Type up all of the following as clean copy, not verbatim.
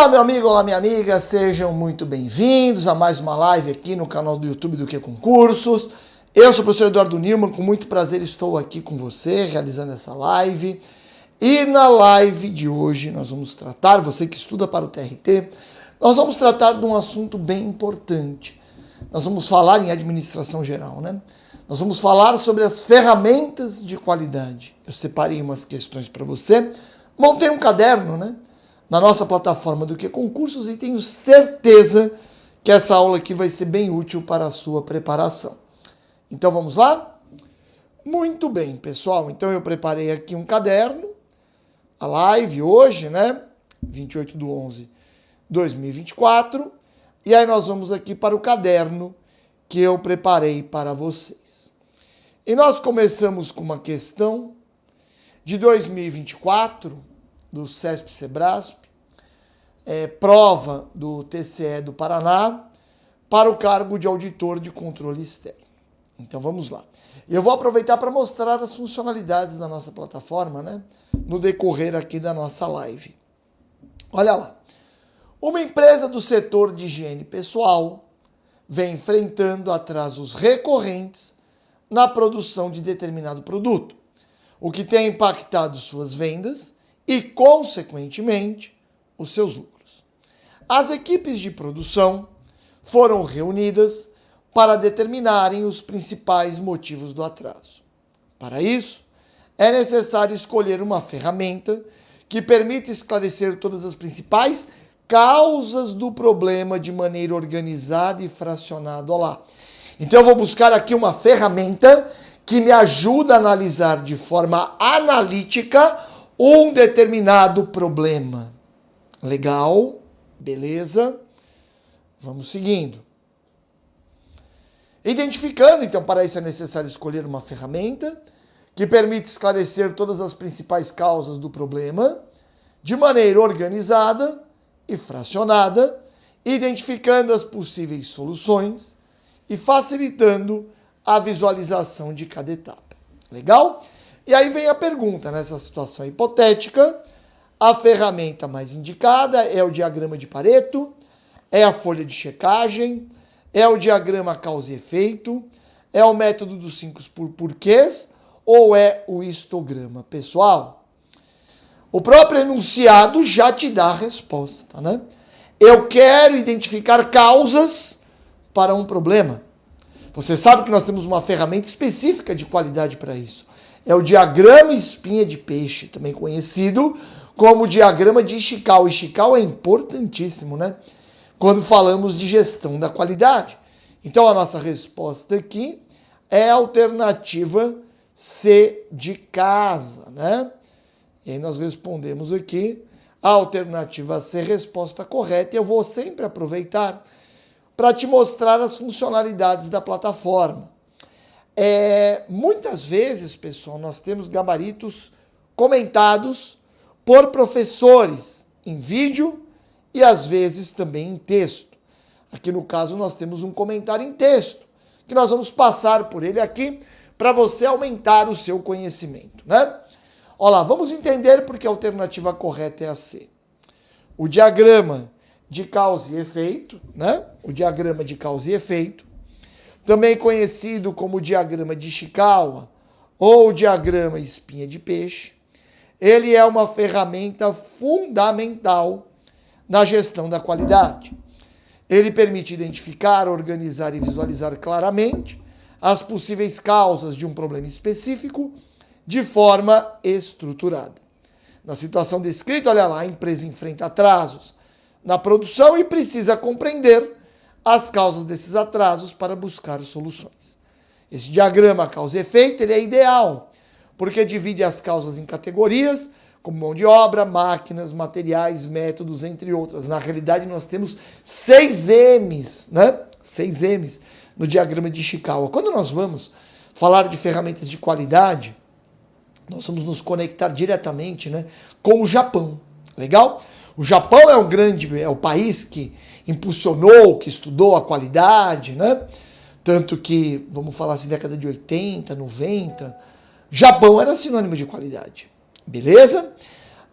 Olá, meu amigo, olá, minha amiga, sejam muito bem-vindos a mais uma live aqui no canal do YouTube do Que Concursos. Eu sou o professor Eduardo Nilman, com muito prazer estou aqui com você, realizando essa live. E na live de hoje nós vamos tratar, você que estuda para o TRT, nós vamos tratar de um assunto bem importante. Nós vamos falar em administração geral, né? Nós vamos falar sobre as ferramentas de qualidade. Eu separei umas questões para você, montei um caderno, né? Na nossa plataforma do Que Concursos e tenho certeza que essa aula aqui vai ser bem útil para a sua preparação. Então vamos lá? Muito bem, pessoal. Então eu preparei aqui um caderno, a live hoje, né? 28/11/2024. E aí nós vamos aqui para o caderno que eu preparei para vocês. E nós começamos com uma questão de 2024, do CESP-CEBRASP, prova do TCE do Paraná, para o cargo de auditor de controle externo. Então vamos lá. Eu vou aproveitar para mostrar as funcionalidades da nossa plataforma, né? No decorrer aqui da nossa live. Olha lá. Uma empresa do setor de higiene pessoal vem enfrentando atrasos recorrentes na produção de determinado produto, o que tem impactado suas vendas e, consequentemente, os seus lucros. As equipes de produção foram reunidas para determinarem os principais motivos do atraso. Para isso, é necessário escolher uma ferramenta que permita esclarecer todas as principais causas do problema de maneira organizada e fracionada. Olha lá. Então eu vou buscar aqui uma ferramenta que me ajuda a analisar de forma analítica um determinado problema. Legal? Beleza? Vamos seguindo. Identificando, então, para isso é necessário escolher uma ferramenta que permite esclarecer todas as principais causas do problema de maneira organizada e fracionada, identificando as possíveis soluções e facilitando a visualização de cada etapa. Legal? E aí vem a pergunta, nessa situação hipotética, a ferramenta mais indicada é o diagrama de Pareto, é a folha de checagem, é o diagrama causa e efeito, é o método dos 5 porquês ou é o histograma? Pessoal, o próprio enunciado já te dá a resposta, né? Eu quero identificar causas para um problema. Você sabe que nós temos uma ferramenta específica de qualidade para isso. É o diagrama espinha de peixe, também conhecido como diagrama de Ishikawa. Ishikawa é importantíssimo, né? Quando falamos de gestão da qualidade. Então a nossa resposta aqui é a alternativa C de casa, né? E aí nós respondemos aqui a alternativa C, resposta correta. E eu vou sempre aproveitar para te mostrar as funcionalidades da plataforma. Muitas vezes, pessoal, nós temos gabaritos comentados por professores em vídeo e às vezes também em texto. Aqui no caso nós temos um comentário em texto, que nós vamos passar por ele aqui para você aumentar o seu conhecimento, né? Olha lá, vamos entender porque a alternativa correta é a C. O diagrama de causa e efeito, né? O diagrama de causa e efeito, também conhecido como diagrama de Ishikawa ou diagrama espinha de peixe, ele é uma ferramenta fundamental na gestão da qualidade. Ele permite identificar, organizar e visualizar claramente as possíveis causas de um problema específico de forma estruturada. Na situação descrita, olha lá, a empresa enfrenta atrasos na produção e precisa compreender as causas desses atrasos para buscar soluções. Esse diagrama causa e efeito ele é ideal, porque divide as causas em categorias, como mão de obra, máquinas, materiais, métodos, entre outras. Na realidade, nós temos 6 M's, né? 6 M's no diagrama de Ishikawa. Quando nós vamos falar de ferramentas de qualidade, nós vamos nos conectar diretamente, né, com o Japão. Legal? O Japão é o país que impulsionou, que estudou a qualidade, né? Tanto que, vamos falar assim, década de 80, 90, Japão era sinônimo de qualidade. Beleza?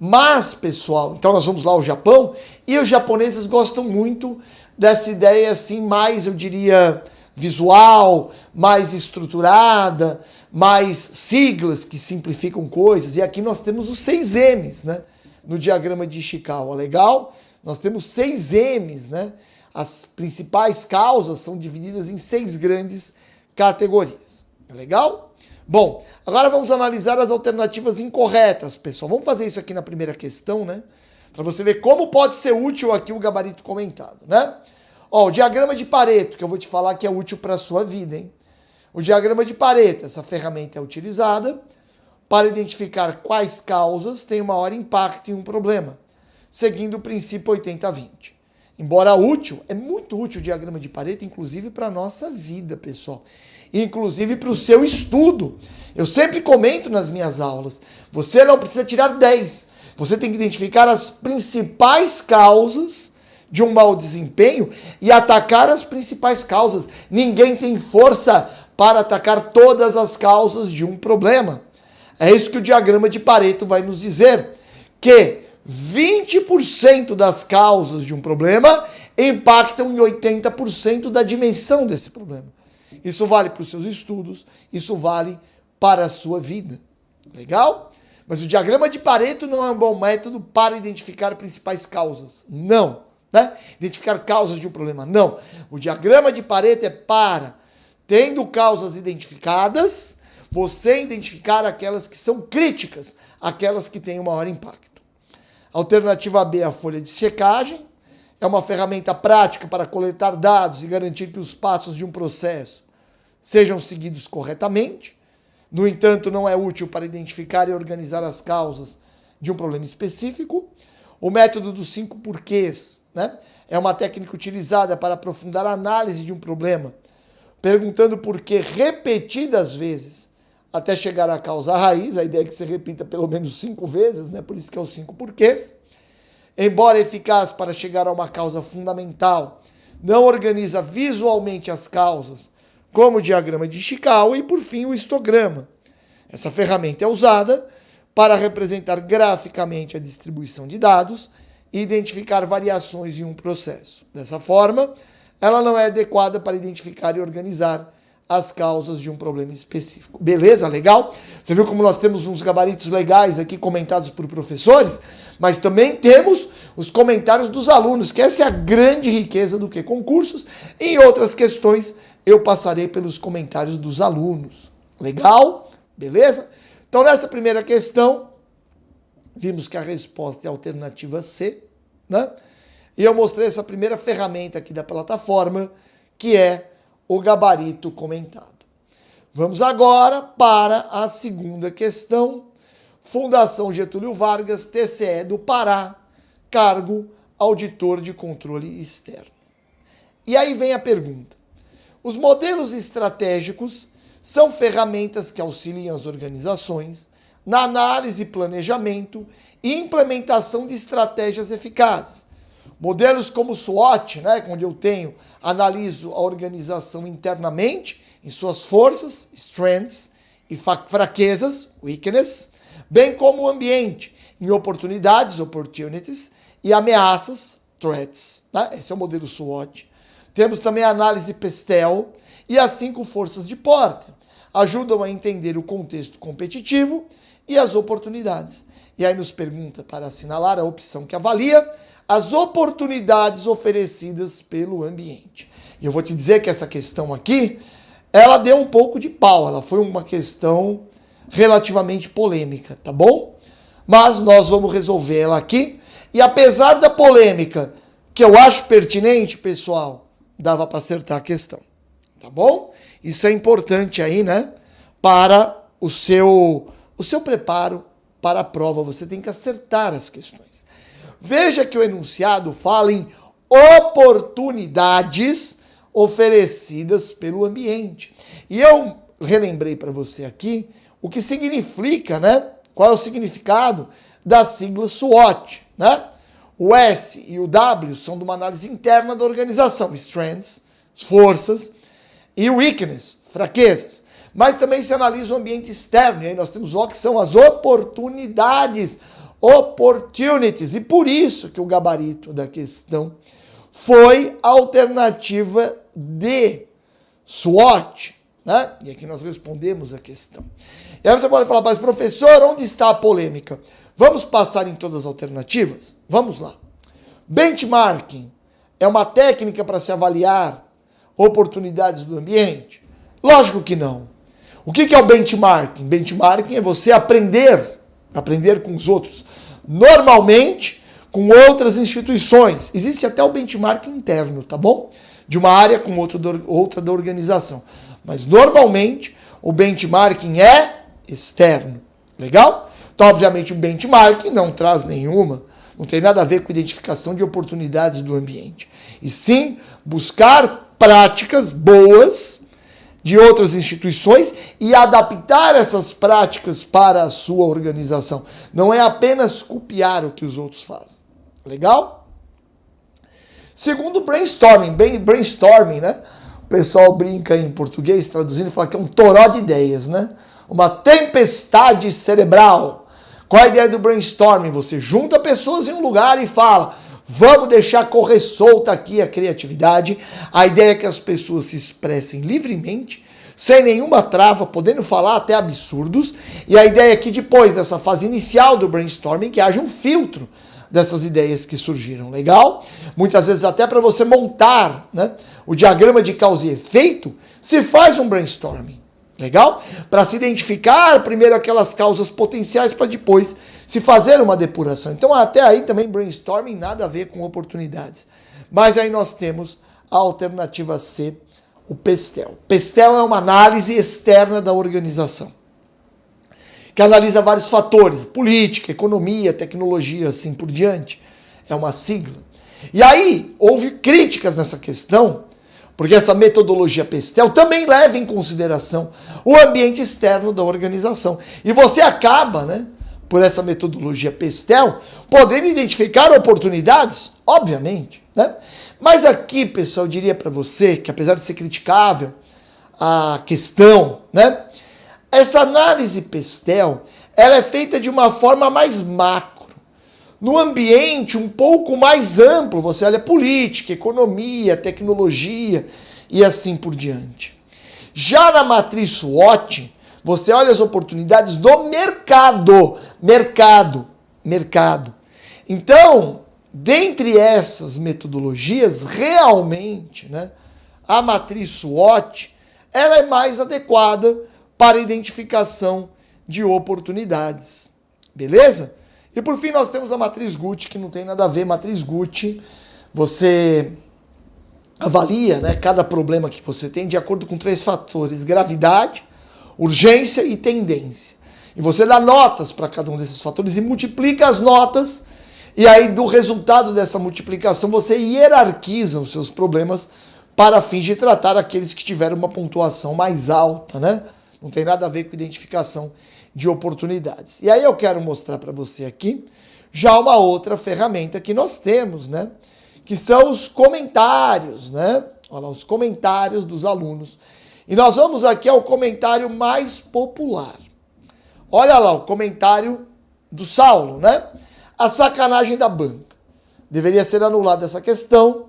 Mas, pessoal, então nós vamos lá ao Japão, e os japoneses gostam muito dessa ideia assim, mais, eu diria, visual, mais estruturada, mais siglas que simplificam coisas. E aqui nós temos os 6 M's, né? No diagrama de Ishikawa, legal? Nós temos 6 M's, né? As principais causas são divididas em 6 grandes categorias. É legal? Bom, agora vamos analisar as alternativas incorretas, pessoal. Vamos fazer isso aqui na primeira questão, né? Para você ver como pode ser útil aqui o gabarito comentado, né? Ó, o diagrama de Pareto, que eu vou te falar que é útil para a sua vida, hein? O diagrama de Pareto, essa ferramenta é utilizada para identificar quais causas têm o maior impacto em um problema, seguindo o princípio 80-20. Embora útil, é muito útil o diagrama de Pareto, inclusive para a nossa vida, pessoal. Inclusive para o seu estudo. Eu sempre comento nas minhas aulas, você não precisa tirar 10. Você tem que identificar as principais causas de um mau desempenho e atacar as principais causas. Ninguém tem força para atacar todas as causas de um problema. É isso que o diagrama de Pareto vai nos dizer, que 20% das causas de um problema impactam em 80% da dimensão desse problema. Isso vale para os seus estudos, isso vale para a sua vida. Legal? Mas o diagrama de Pareto não é um bom método para identificar principais causas. Não. Né? Identificar causas de um problema. Não. O diagrama de Pareto é para, tendo causas identificadas, você identificar aquelas que são críticas, aquelas que têm o maior impacto. Alternativa B, a folha de checagem. É uma ferramenta prática para coletar dados e garantir que os passos de um processo sejam seguidos corretamente. No entanto, não é útil para identificar e organizar as causas de um problema específico. O método dos 5 porquês, né? É uma técnica utilizada para aprofundar a análise de um problema, perguntando por que repetidas vezes, até chegar à causa raiz. A ideia é que você repita pelo menos 5 vezes, né? Por isso que é os 5 porquês. Embora eficaz para chegar a uma causa fundamental, não organiza visualmente as causas, como o diagrama de Ishikawa e, por fim, o histograma. Essa ferramenta é usada para representar graficamente a distribuição de dados e identificar variações em um processo. Dessa forma, ela não é adequada para identificar e organizar as causas de um problema específico. Beleza? Legal? Você viu como nós temos uns gabaritos legais aqui comentados por professores, mas também temos os comentários dos alunos, que essa é a grande riqueza do que concursos. Em outras questões, eu passarei pelos comentários dos alunos. Legal? Beleza? Então, nessa primeira questão, vimos que a resposta é a alternativa C, né? E eu mostrei essa primeira ferramenta aqui da plataforma, que é o gabarito comentado. Vamos agora para a segunda questão. Fundação Getúlio Vargas, TCE do Pará, cargo auditor de controle externo. E aí vem a pergunta. Os modelos estratégicos são ferramentas que auxiliam as organizações na análise, planejamento e implementação de estratégias eficazes. Modelos como o SWOT, né, onde eu analiso a organização internamente, em suas forças, strengths, e fraquezas, weakness, bem como o ambiente, em oportunidades, opportunities, e ameaças, threats. Né? Esse é o modelo SWOT. Temos também a análise PESTEL e as 5 forças de Porter. Ajudam a entender o contexto competitivo e as oportunidades. E aí nos pergunta para assinalar a opção que avalia as oportunidades oferecidas pelo ambiente. E eu vou te dizer que essa questão aqui, ela deu um pouco de pau, ela foi uma questão relativamente polêmica, tá bom? Mas nós vamos resolver ela aqui. E apesar da polêmica, que eu acho pertinente, pessoal, dava para acertar a questão, tá bom? Isso é importante aí, né? Para o seu preparo para a prova, você tem que acertar as questões. Veja que o enunciado fala em oportunidades oferecidas pelo ambiente. E eu relembrei para você aqui o que significa, né? Qual é o significado da sigla SWOT, né? O S e o W são de uma análise interna da organização, strengths, forças, e weakness, fraquezas. Mas também se analisa o ambiente externo, e aí nós temos O, que são as oportunidades opportunities. E por isso que o gabarito da questão foi a alternativa D, SWOT, né? E aqui nós respondemos a questão. E aí você pode falar, mas professor, onde está a polêmica? Vamos passar em todas as alternativas? Vamos lá. Benchmarking é uma técnica para se avaliar oportunidades do ambiente? Lógico que não. O que é o benchmarking? Benchmarking é você aprender com os outros. Normalmente, com outras instituições. Existe até o benchmarking interno, tá bom? De uma área com outra da organização. Mas, normalmente, o benchmarking é externo. Legal? Então, obviamente, o benchmarking não traz não tem nada a ver com identificação de oportunidades do ambiente. E sim, buscar práticas boas de outras instituições e adaptar essas práticas para a sua organização. Não é apenas copiar o que os outros fazem. Legal? Segundo, brainstorming. Brainstorming, né? O pessoal brinca em português, traduzindo, e fala que é um toró de ideias, né? Uma tempestade cerebral. Qual a ideia do brainstorming? Você junta pessoas em um lugar e fala, vamos deixar correr solta aqui a criatividade. A ideia é que as pessoas se expressem livremente, sem nenhuma trava, podendo falar até absurdos. E a ideia é que depois dessa fase inicial do brainstorming, que haja um filtro dessas ideias que surgiram. Legal? Muitas vezes até para você montar, né, o diagrama de causa e efeito, se faz um brainstorming. Legal? Para se identificar primeiro aquelas causas potenciais para depois se fazer uma depuração. Então até aí também brainstorming nada a ver com oportunidades. Mas aí nós temos a alternativa C, o PESTEL. PESTEL é uma análise externa da organização, que analisa vários fatores, política, economia, tecnologia, assim por diante. É uma sigla. E aí houve críticas nessa questão, porque essa metodologia PESTEL também leva em consideração o ambiente externo da organização. E você acaba, né, por essa metodologia PESTEL, podendo identificar oportunidades, obviamente, né? Mas aqui, pessoal, eu diria para você que, apesar de ser criticável a questão, né, essa análise PESTEL, ela é feita de uma forma mais macro. No ambiente um pouco mais amplo, você olha política, economia, tecnologia e assim por diante. Já na matriz SWOT, você olha as oportunidades do mercado. Mercado. Então, dentre essas metodologias, realmente, né, a matriz SWOT, ela é mais adequada para a identificação de oportunidades. Beleza? E por fim nós temos a matriz Gucci, que não tem nada a ver. Matriz Gucci, você avalia, né, cada problema que você tem de acordo com 3 fatores: gravidade, urgência e tendência. E você dá notas para cada um desses fatores e multiplica as notas, e aí do resultado dessa multiplicação você hierarquiza os seus problemas para fins de tratar aqueles que tiveram uma pontuação mais alta, né? Não tem nada a ver com identificação de oportunidades. E aí eu quero mostrar para você aqui já uma outra ferramenta que nós temos, né? Que são os comentários, né? Olha lá, os comentários dos alunos. E nós vamos aqui ao comentário mais popular. Olha lá, o comentário do Saulo, né? A sacanagem da banca. Deveria ser anulada essa questão,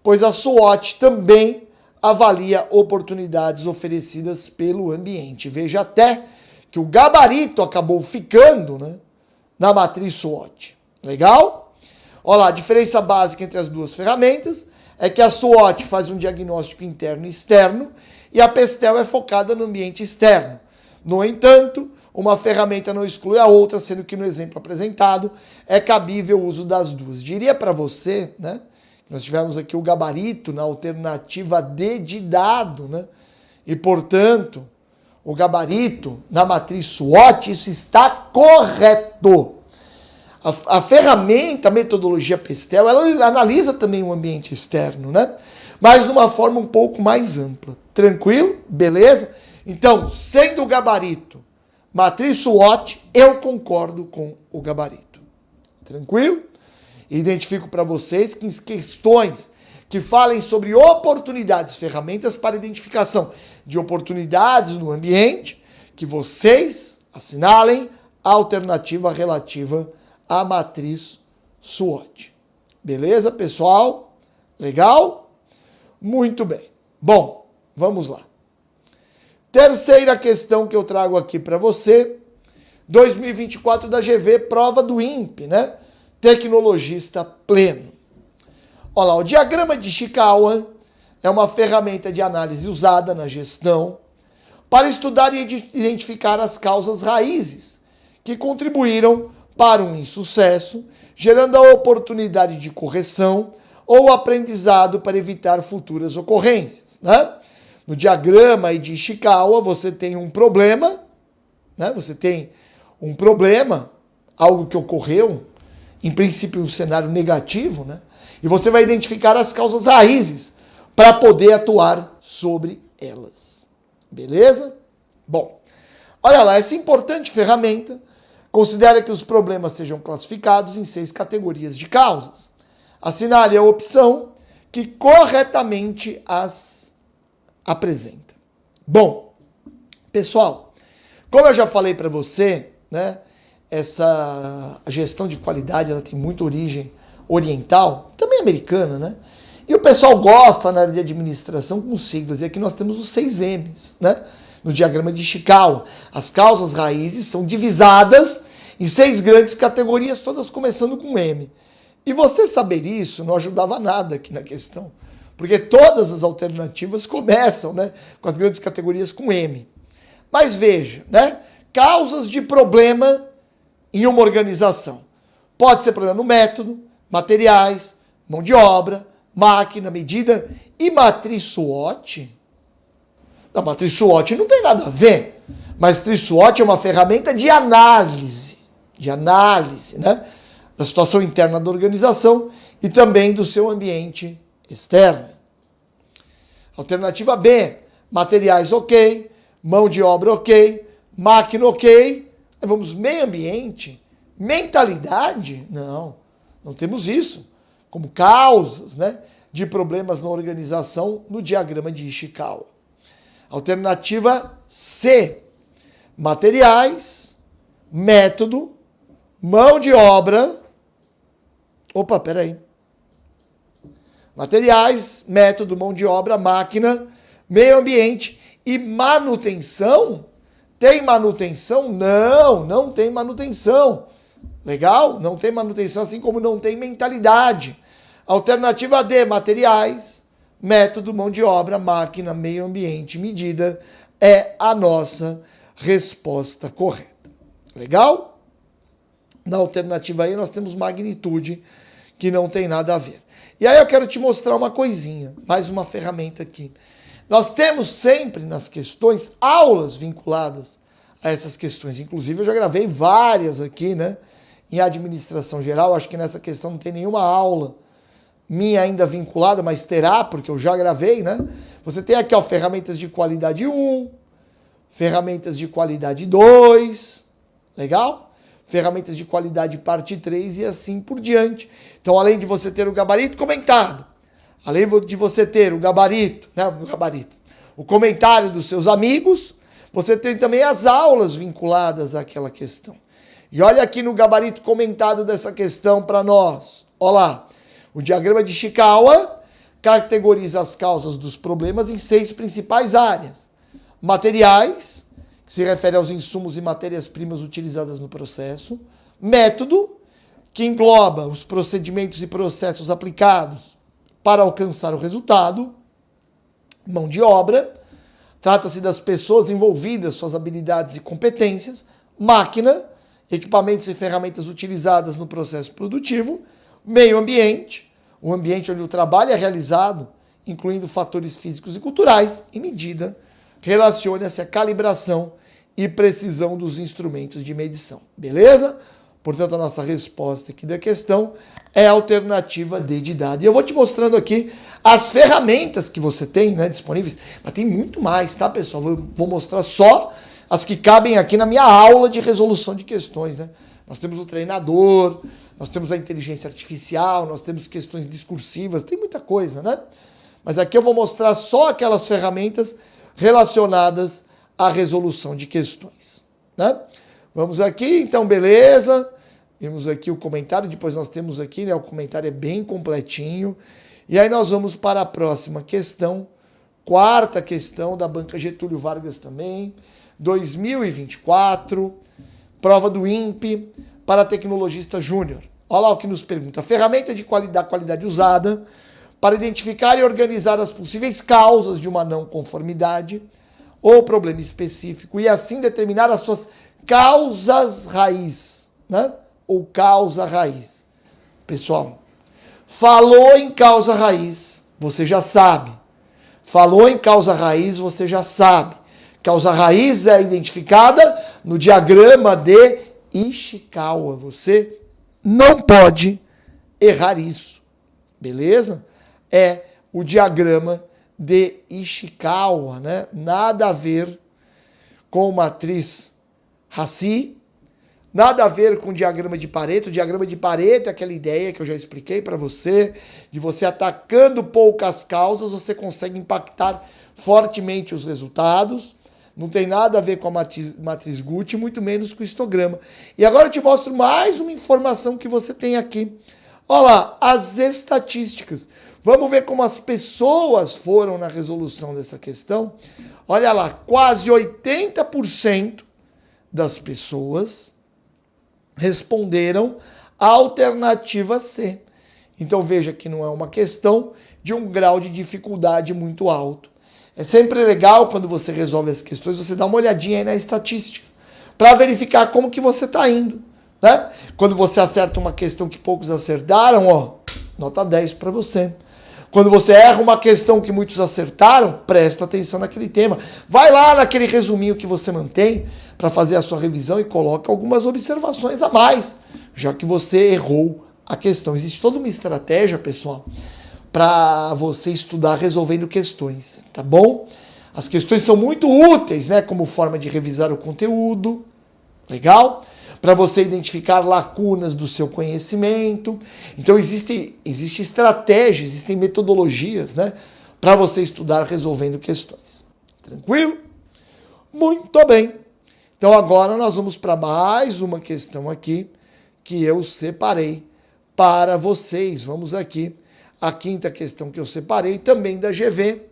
pois a SWOT também avalia oportunidades oferecidas pelo ambiente. Veja até que o gabarito acabou ficando, né, na matriz SWOT. Legal? Olha lá, a diferença básica entre as duas ferramentas é que a SWOT faz um diagnóstico interno e externo e a PESTEL é focada no ambiente externo. No entanto, uma ferramenta não exclui a outra, sendo que no exemplo apresentado é cabível o uso das duas. Diria para você, né, que nós tivemos aqui o gabarito na alternativa D de dado, né, e portanto o gabarito na matriz SWOT, isso está correto. A ferramenta, a metodologia PESTEL, ela analisa também o ambiente externo, né? Mas de uma forma um pouco mais ampla. Tranquilo? Beleza? Então, sendo o gabarito matriz SWOT, eu concordo com o gabarito. Tranquilo? Identifico para vocês que questões que falem sobre oportunidades, ferramentas para identificação de oportunidades no ambiente, que vocês assinalem a alternativa relativa a matriz SWOT. Beleza, pessoal? Legal? Muito bem. Bom, vamos lá. Terceira questão que eu trago aqui para você, 2024 da GV, prova do INPE, né? Tecnologista pleno. Olha lá, o diagrama de Ishikawa é uma ferramenta de análise usada na gestão para estudar e identificar as causas raízes que contribuíram para um insucesso, gerando a oportunidade de correção ou aprendizado para evitar futuras ocorrências, né? No diagrama de Ishikawa, você tem um problema, né? Você tem um problema, algo que ocorreu, em princípio um cenário negativo, né? E você vai identificar as causas raízes para poder atuar sobre elas. Beleza? Bom, olha lá, essa importante ferramenta considera que os problemas sejam classificados em 6 categorias de causas. Assinale a opção que corretamente as apresenta. Bom, pessoal, como eu já falei para você, né, essa gestão de qualidade ela tem muita origem oriental, também americana, né? E o pessoal gosta na área de administração com siglas, e aqui nós temos os 6 M's, né? No diagrama de Ishikawa. As causas raízes são divisadas em 6 grandes categorias, todas começando com M. E você saber isso não ajudava nada aqui na questão, porque todas as alternativas começam, né, com as grandes categorias com M. Mas veja, né? Causas de problema em uma organização. Pode ser problema no método, materiais, mão de obra, máquina, medida e matriz SWOT. A matriz SWOT não tem nada a ver, mas matriz SWOT é uma ferramenta de análise, né, da situação interna da organização e também do seu ambiente externo. Alternativa B, materiais ok, mão de obra ok, máquina ok. Aí vamos meio ambiente, mentalidade? Não temos isso como causas, né, de problemas na organização no diagrama de Ishikawa. Alternativa C, materiais, método, mão de obra. Opa, peraí. Materiais, método, mão de obra, máquina, meio ambiente e manutenção. Tem manutenção? Não tem manutenção. Legal? Não tem manutenção, assim como não tem mentalidade. Alternativa D, materiais, método, mão de obra, máquina, meio ambiente, medida, é a nossa resposta correta. Legal? Na alternativa E nós temos magnitude, que não tem nada a ver. E aí eu quero te mostrar uma coisinha, mais uma ferramenta aqui. Nós temos sempre nas questões aulas vinculadas a essas questões. Inclusive eu já gravei várias aqui, né? Em administração geral, acho que nessa questão não tem nenhuma aula minha ainda vinculada, mas terá, porque eu já gravei, né? Você tem aqui, ó, ferramentas de qualidade 1, ferramentas de qualidade 2, legal? Ferramentas de qualidade parte 3 e assim por diante. Então, além de você ter o gabarito comentado, além de você ter o gabarito, né? O comentário dos seus amigos, você tem também as aulas vinculadas àquela questão. E olha aqui no gabarito comentado dessa questão para nós. Olha lá. O diagrama de Ishikawa categoriza as causas dos problemas em 6 principais áreas. Materiais, que se refere aos insumos e matérias-primas utilizadas no processo. Método, que engloba os procedimentos e processos aplicados para alcançar o resultado. Mão de obra, trata-se das pessoas envolvidas, suas habilidades e competências. Máquina, equipamentos e ferramentas utilizadas no processo produtivo. Meio ambiente, o ambiente onde o trabalho é realizado, incluindo fatores físicos e culturais, e medida, relaciona-se à calibração e precisão dos instrumentos de medição. Beleza? Portanto, a nossa resposta aqui da questão é a alternativa D de dado. E eu vou te mostrando aqui as ferramentas que você tem, né, disponíveis, mas tem muito mais, tá, pessoal? Vou mostrar só as que cabem aqui na minha aula de resolução de questões, né? Nós temos o treinador, nós temos a inteligência artificial, nós temos questões discursivas, tem muita coisa, né? Mas aqui eu vou mostrar só aquelas ferramentas relacionadas à resolução de questões, né? Vamos aqui, então, beleza. Vimos aqui o comentário, depois nós temos aqui, né, o comentário é bem completinho. E aí nós vamos para a próxima questão, quarta questão da banca Getúlio Vargas também, 2024, prova do INPE para tecnologista júnior. Olha lá o que nos pergunta. A ferramenta da qualidade usada para identificar e organizar as possíveis causas de uma não conformidade ou problema específico e assim determinar as suas causas raiz, né? Ou causa raiz. Pessoal, falou em causa raiz, você já sabe. Falou em causa raiz, você já sabe. Causa raiz é identificada no diagrama de Ishikawa. Você não pode errar isso. Beleza? É o diagrama de Ishikawa, né? Nada a ver com matriz Rassi, nada a ver com diagrama de Pareto. O diagrama de Pareto é aquela ideia que eu já expliquei para você, de você atacando poucas causas, você consegue impactar fortemente os resultados. Não tem nada a ver com a matriz Gucci, muito menos com o histograma. E agora eu te mostro mais uma informação que você tem aqui. Olha lá, as estatísticas. Vamos ver como as pessoas foram na resolução dessa questão. Olha lá, quase 80% das pessoas responderam a alternativa C. Então veja que não é uma questão de um grau de dificuldade muito alto. É sempre legal quando você resolve as questões, você dá uma olhadinha aí na estatística, para verificar como que você está indo, né? Quando você acerta uma questão que poucos acertaram, ó, nota 10 para você. Quando você erra uma questão que muitos acertaram, presta atenção naquele tema. Vai lá naquele resuminho que você mantém para fazer a sua revisão e coloca algumas observações a mais, já que você errou a questão. Existe toda uma estratégia, pessoal, para você estudar resolvendo questões, tá bom? As questões são muito úteis, né, como forma de revisar o conteúdo, legal? Para você identificar lacunas do seu conhecimento. Então existe estratégia, existem metodologias, né, para você estudar resolvendo questões. Tranquilo? Muito bem. Então agora nós vamos para mais uma questão aqui que eu separei para vocês. Vamos aqui. A quinta questão que eu separei, também da GV,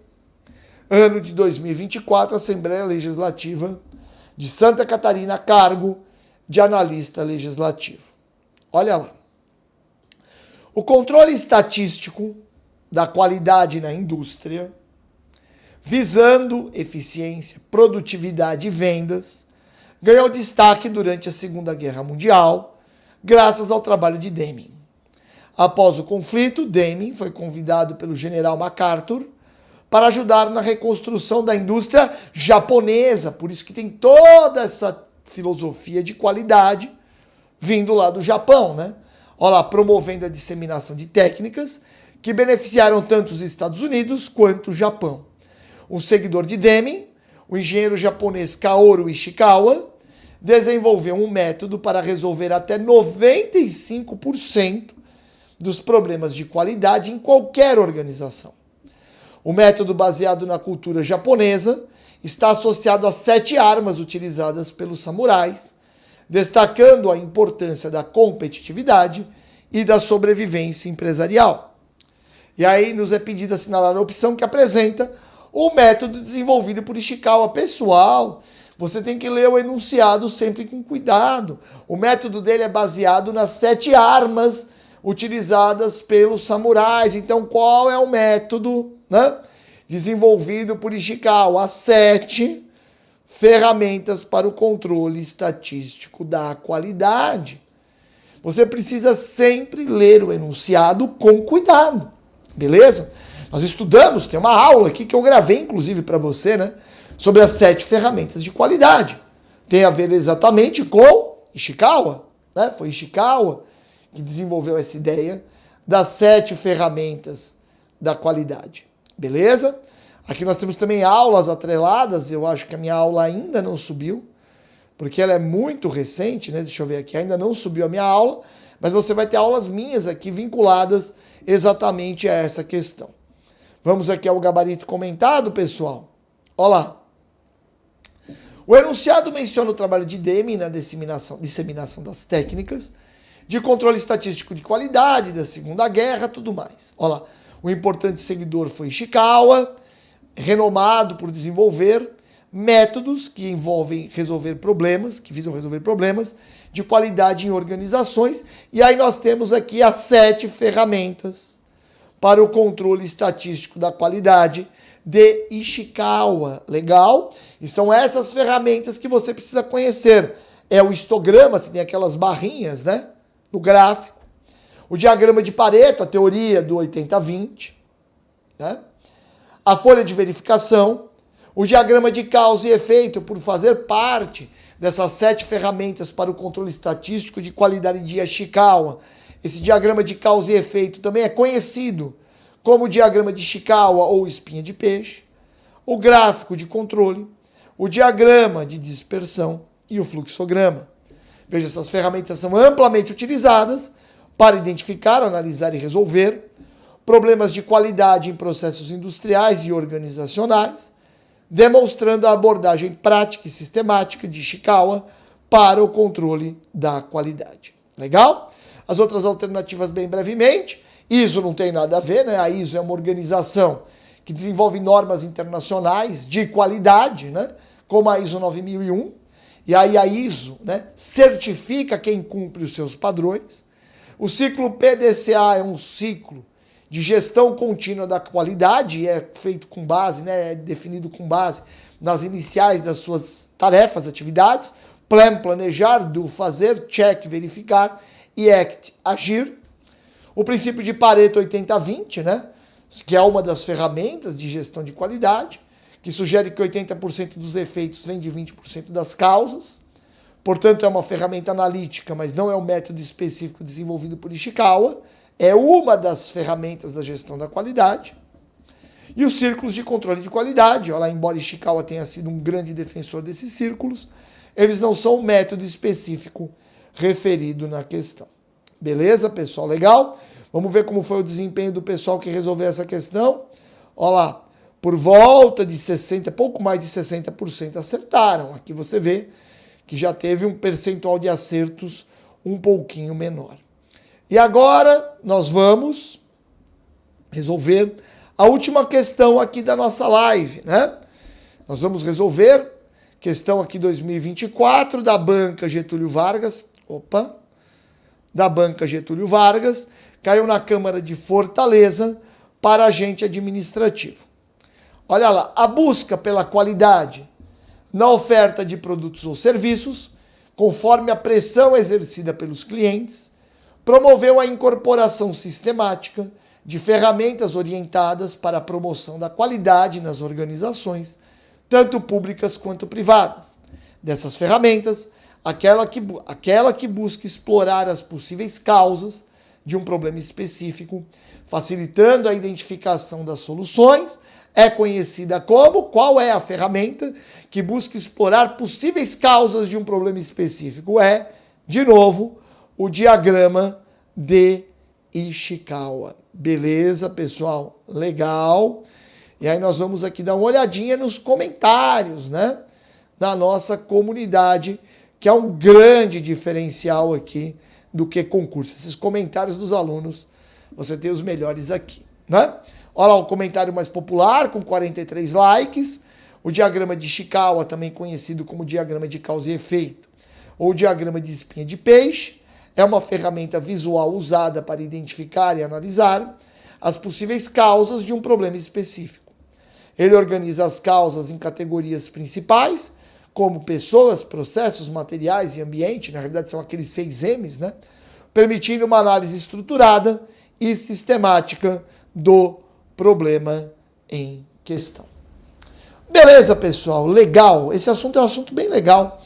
ano de 2024, Assembleia Legislativa de Santa Catarina, cargo de analista legislativo. Olha lá. O controle estatístico da qualidade na indústria, visando eficiência, produtividade e vendas, ganhou destaque durante a Segunda Guerra Mundial, graças ao trabalho de Deming. Após o conflito, Deming foi convidado pelo general MacArthur para ajudar na reconstrução da indústria japonesa. Por isso que tem toda essa filosofia de qualidade vindo lá do Japão, né? Olha lá, promovendo a disseminação de técnicas que beneficiaram tanto os Estados Unidos quanto o Japão. Um seguidor de Deming, o engenheiro japonês Kaoru Ishikawa, desenvolveu um método para resolver até 95% dos problemas de qualidade em qualquer organização. O método baseado na cultura japonesa está associado às 7 armas utilizadas pelos samurais, destacando a importância da competitividade e da sobrevivência empresarial. E aí nos é pedido assinalar a opção que apresenta o método desenvolvido por Ishikawa. Pessoal, você tem que ler o enunciado sempre com cuidado. O método dele é baseado nas 7 armas utilizadas pelos samurais. Então, qual é o método, né, desenvolvido por Ishikawa? As 7 ferramentas para o controle estatístico da qualidade. Você precisa sempre ler o enunciado com cuidado, beleza? Nós estudamos, tem uma aula aqui que eu gravei, inclusive, para você, né, sobre as 7 ferramentas de qualidade. Tem a ver exatamente com Ishikawa, né? Foi Ishikawa que desenvolveu essa ideia das 7 ferramentas da qualidade. Beleza? Aqui nós temos também aulas atreladas. Eu acho que a minha aula ainda não subiu, porque ela é muito recente, né? Deixa eu ver aqui. Ainda não subiu a minha aula, mas você vai ter aulas minhas aqui vinculadas exatamente a essa questão. Vamos aqui ao gabarito comentado, pessoal. Olha lá. O enunciado menciona o trabalho de Deming na disseminação das técnicas de controle estatístico de qualidade, da Segunda Guerra, tudo mais. Olha lá, o importante seguidor foi Ishikawa, renomado por desenvolver métodos que envolvem resolver problemas, que visam resolver problemas de qualidade em organizações. E aí nós temos aqui as 7 ferramentas para o controle estatístico da qualidade de Ishikawa. Legal? E são essas ferramentas que você precisa conhecer. É o histograma, você tem aquelas barrinhas, né, no gráfico. O diagrama de Pareto, a teoria do 80-20, né? A folha de verificação, o diagrama de causa e efeito, por fazer parte dessas 7 ferramentas para o controle estatístico de qualidade de Ishikawa. Esse diagrama de causa e efeito também é conhecido como diagrama de Ishikawa ou espinha de peixe, o gráfico de controle, o diagrama de dispersão e o fluxograma. Veja, essas ferramentas são amplamente utilizadas para identificar, analisar e resolver problemas de qualidade em processos industriais e organizacionais, demonstrando a abordagem prática e sistemática de Ishikawa para o controle da qualidade. Legal? As outras alternativas, bem brevemente, ISO não tem nada a ver, né? A ISO é uma organização que desenvolve normas internacionais de qualidade, né? Como a ISO 9001, e aí a ISO, né, certifica quem cumpre os seus padrões. O ciclo PDCA é um ciclo de gestão contínua da qualidade, é feito com base, né, é definido com base nas iniciais das suas tarefas, atividades, plan, planejar, do, fazer, check, verificar, e act, agir. O princípio de Pareto 80-20, né, que é uma das ferramentas de gestão de qualidade, que sugere que 80% dos efeitos vem de 20% das causas. Portanto, é uma ferramenta analítica, mas não é um método específico desenvolvido por Ishikawa. É uma das ferramentas da gestão da qualidade. E os círculos de controle de qualidade, olha lá, embora Ishikawa tenha sido um grande defensor desses círculos, eles não são um método específico referido na questão. Beleza, pessoal? Legal? Vamos ver como foi o desempenho do pessoal que resolveu essa questão. Olha lá, por volta de 60%, pouco mais de 60% acertaram. Aqui você vê que já teve um percentual de acertos um pouquinho menor. E agora nós vamos resolver a última questão aqui da nossa live, né? Nós vamos resolver questão aqui 2024 da banca Getúlio Vargas. Da banca Getúlio Vargas, caiu na Câmara de Fortaleza para agente administrativo. Olha lá, a busca pela qualidade na oferta de produtos ou serviços, conforme a pressão exercida pelos clientes, promoveu a incorporação sistemática de ferramentas orientadas para a promoção da qualidade nas organizações, tanto públicas quanto privadas. Dessas ferramentas, aquela que busca explorar as possíveis causas de um problema específico, facilitando a identificação das soluções, é conhecida como, qual é a ferramenta que busca explorar possíveis causas de um problema específico? É, de novo, o diagrama de Ishikawa. Beleza, pessoal? Legal. E aí nós vamos aqui dar uma olhadinha nos comentários, né, da nossa comunidade, que é um grande diferencial aqui do que concurso. Esses comentários dos alunos, você tem os melhores aqui, né? Olha lá o comentário mais popular, com 43 likes. O diagrama de Ishikawa, também conhecido como diagrama de causa e efeito, ou diagrama de espinha de peixe, é uma ferramenta visual usada para identificar e analisar as possíveis causas de um problema específico. Ele organiza as causas em categorias principais, como pessoas, processos, materiais e ambiente, na realidade são aqueles 6 M's, né? Permitindo uma análise estruturada e sistemática do problema em questão. Beleza, pessoal? Legal. Esse assunto é um assunto bem legal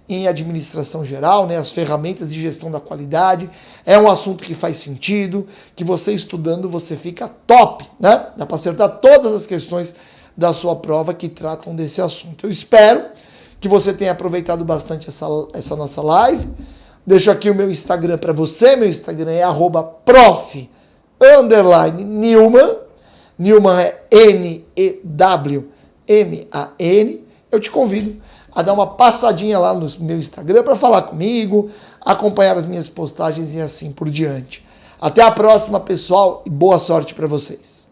em administração geral, né? As ferramentas de gestão da qualidade. É um assunto que faz sentido, que você estudando, você fica top, né? Dá para acertar todas as questões da sua prova que tratam desse assunto. Eu espero que você tenha aproveitado bastante essa nossa live. Deixo aqui o meu Instagram para você. Meu Instagram é @prof_Newman. Newman é Newman. Eu te convido a dar uma passadinha lá no meu Instagram para falar comigo, acompanhar as minhas postagens e assim por diante. Até a próxima, pessoal, e boa sorte para vocês.